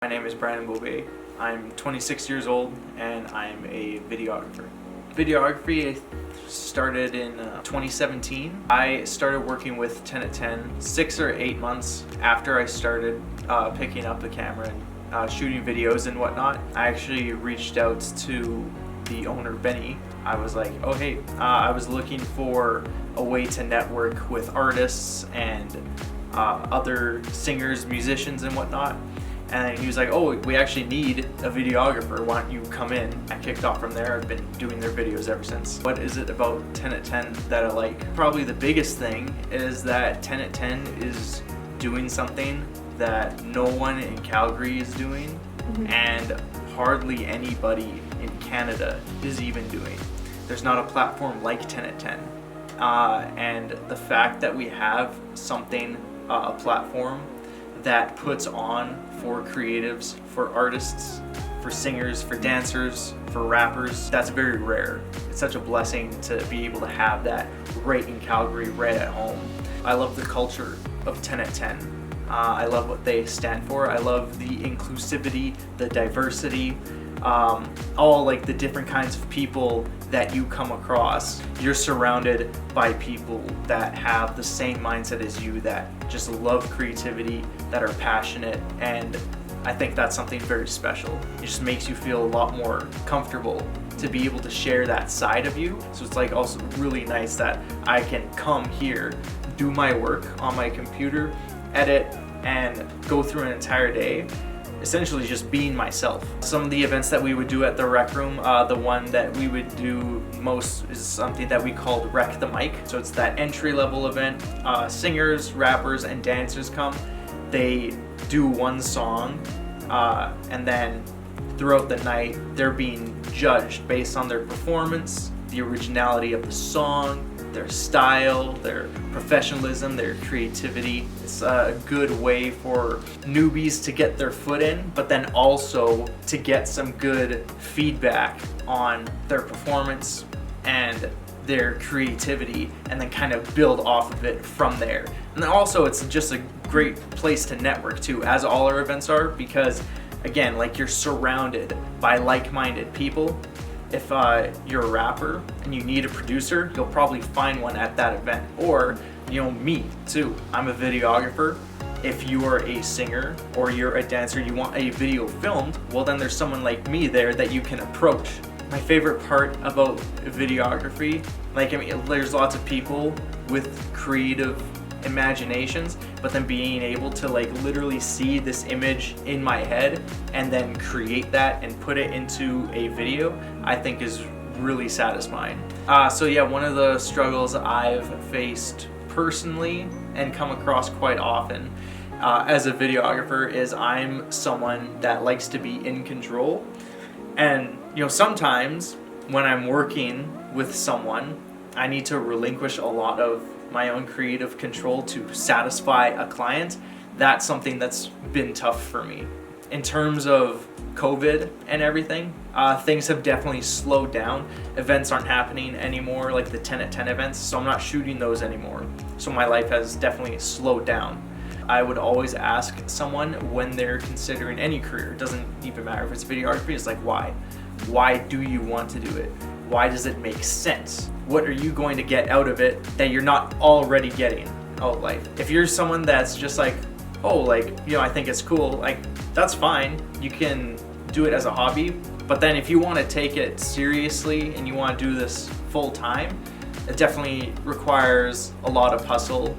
My name is Bobier. I'm 26 years old and I'm a videographer. Videography started in 2017. I started working with 10 at 10 6 or 8 months after I started picking up the camera and shooting videos and whatnot. I actually reached out to the owner, Benny. I was like, oh hey, I was looking for a way to network with artists and other singers, musicians and whatnot. And he was like, oh, we actually need a videographer. Why don't you come in? I kicked off from there. I've been doing their videos ever since. What is it about 10 at 10 that I like? Probably the biggest thing is that 10 at 10 is doing something that no one in Calgary is doing and hardly anybody in Canada is even doing. There's not a platform like 10 at 10. And the fact that we have something, a platform that puts on for creatives, for artists, for singers, for dancers, for rappers, that's very rare. It's such a blessing to be able to have that right in Calgary, right at home. I love the culture of 10 at 10. I love what they stand for. I love the inclusivity, the diversity, all like the different kinds of people that you come across. You're surrounded by people that have the same mindset as you, that just love creativity, that are passionate, and I think that's something very special. It just makes you feel a lot more comfortable to be able to share that side of you. So it's like also really nice that I can come here, do my work on my computer, edit, and go through an entire day essentially just being myself. Some of the events that we would do at the Rec Room, the one that we would do most is something that we called Wreck the Mic. So it's that entry-level event. Singers, rappers, and dancers come. They do one song, and then throughout the night, they're being judged based on their performance, the originality of the song, their style, their professionalism, their creativity. It's a good way for newbies to get their foot in, but then also to get some good feedback on their performance and their creativity, and then kind of build off of it from there. And then also it's just a great place to network too, as all our events are, because again, like, you're surrounded by like-minded people. If you're a rapper and you need a producer, you'll probably find one at that event. Or, me too. I'm a videographer. If you are a singer or you're a dancer, you want a video filmed, well then there's someone like me there that you can approach. My favorite part about videography, there's lots of people with creative imaginations, but then being able to literally see this image in my head and then create that and put it into a video, I think is really satisfying. So yeah, one of the struggles I've faced personally and come across quite often as a videographer is I'm someone that likes to be in control. And sometimes when I'm working with someone, I need to relinquish a lot of my own creative control to satisfy a client. That's something that's been tough for me. In terms of COVID and everything, things have definitely slowed down. Events aren't happening anymore, like the 10 at 10 events, so I'm not shooting those anymore. So my life has definitely slowed down. I would always ask someone when they're considering any career, it doesn't even matter if it's videography, it's like, why? Why do you want to do it? Why does it make sense? What are you going to get out of it that you're not already getting out of life? If you're someone that's just like, oh, I think it's cool, that's fine. You can do it as a hobby. But then if you want to take it seriously and you want to do this full time, it definitely requires a lot of hustle.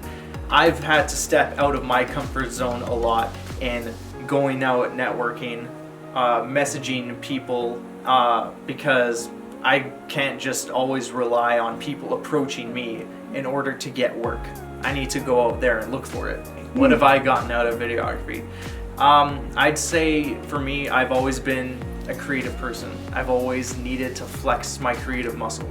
I've had to step out of my comfort zone a lot in going out networking, messaging people, because I can't just always rely on people approaching me in order to get work. I need to go out there and look for it. What have I gotten out of videography? I'd say for me, I've always been a creative person. I've always needed to flex my creative muscle.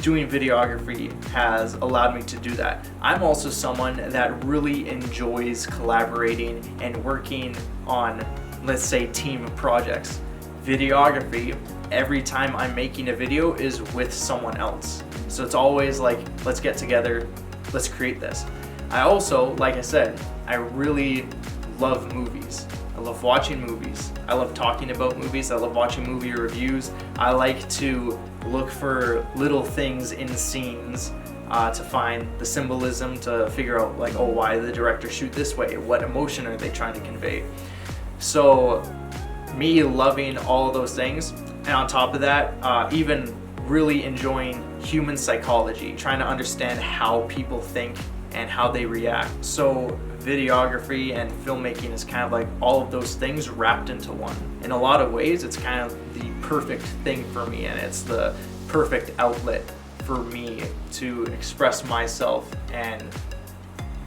Doing videography has allowed me to do that. I'm also someone that really enjoys collaborating and working on, let's say, team projects. Videography, every time I'm making a video, is with someone else. So it's always like, let's get together, let's create this. I also, like I said, I really love movies. I love watching movies. I love talking about movies. I love watching movie reviews. I like to look for little things in scenes to find the symbolism, to figure out like, oh, why did the director shoot this way? What emotion are they trying to convey? So me loving all of those things, and on top of that, even really enjoying human psychology, trying to understand how people think and how they react. So videography and filmmaking is kind of like all of those things wrapped into one. In a lot of ways, it's kind of the perfect thing for me, and it's the perfect outlet for me to express myself and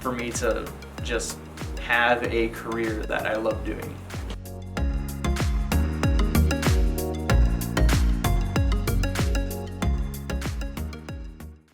for me to just have a career that I love doing.